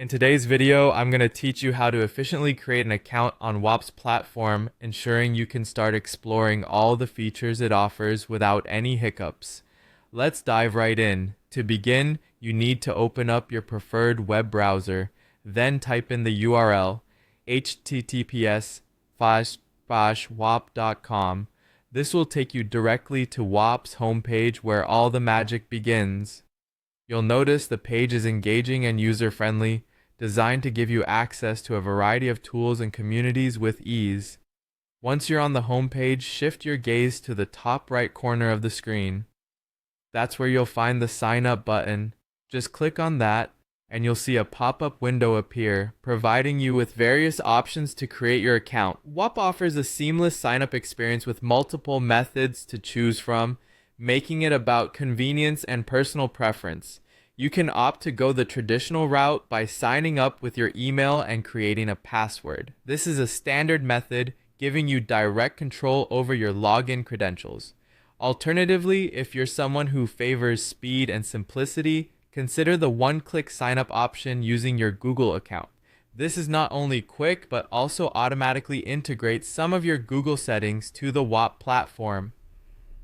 In today's video, I'm going to teach you how to efficiently create an account on Whop's platform, ensuring you can start exploring all the features it offers without any hiccups. Let's dive right in. To begin, you need to open up your preferred web browser, then type in the URL https://whop.com. This will take you directly to Whop's homepage where all the magic begins. You'll notice the page is engaging and user-friendly, designed to give you access to a variety of tools and communities with ease. Once you're on the homepage, shift your gaze to the top right corner of the screen. That's where you'll find the Sign Up button. Just click on that, and you'll see a pop-up window appear, providing you with various options to create your account. Whop offers a seamless sign-up experience with multiple methods to choose from, making it about convenience and personal preference. You can opt to go the traditional route by signing up with your email and creating a password. This is a standard method, giving you direct control over your login credentials. Alternatively, if you're someone who favors speed and simplicity, consider the one-click sign-up option using your Google account. This is not only quick, but also automatically integrates some of your Google settings to the Whop platform.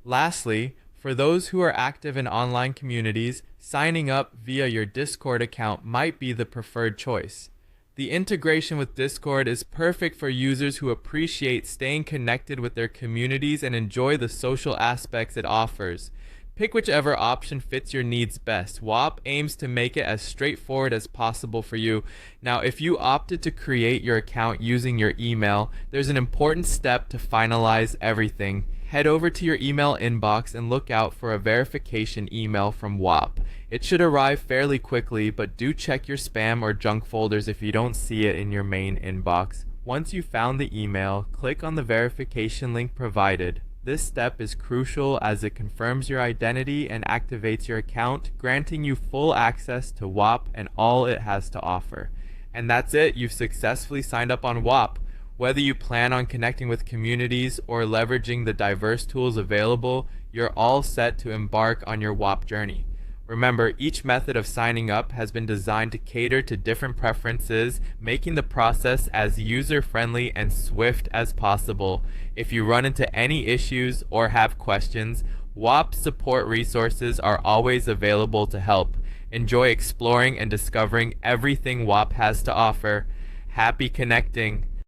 Lastly, for those who are active in online communities, signing up via your Discord account might be the preferred choice. The integration with Discord is perfect for users who appreciate staying connected with their communities and enjoy the social aspects it offers. Pick whichever option fits your needs best. Whop aims to make it as straightforward as possible for you. Now, if you opted to create your account using your email, there's an important step to finalize everything. Head over to your email inbox and look out for a verification email from Whop. It should arrive fairly quickly, but do check your spam or junk folders if you don't see it in your main inbox. Once you've found the email, click on the verification link provided. This step is crucial as it confirms your identity and activates your account, granting you full access to Whop and all it has to offer. And that's it, you've successfully signed up on Whop. Whether you plan on connecting with communities or leveraging the diverse tools available, you're all set to embark on your Whop journey. Remember, each method of signing up has been designed to cater to different preferences, making the process as user-friendly and swift as possible. If you run into any issues or have questions, Whop support resources are always available to help. Enjoy exploring and discovering everything Whop has to offer. Happy connecting!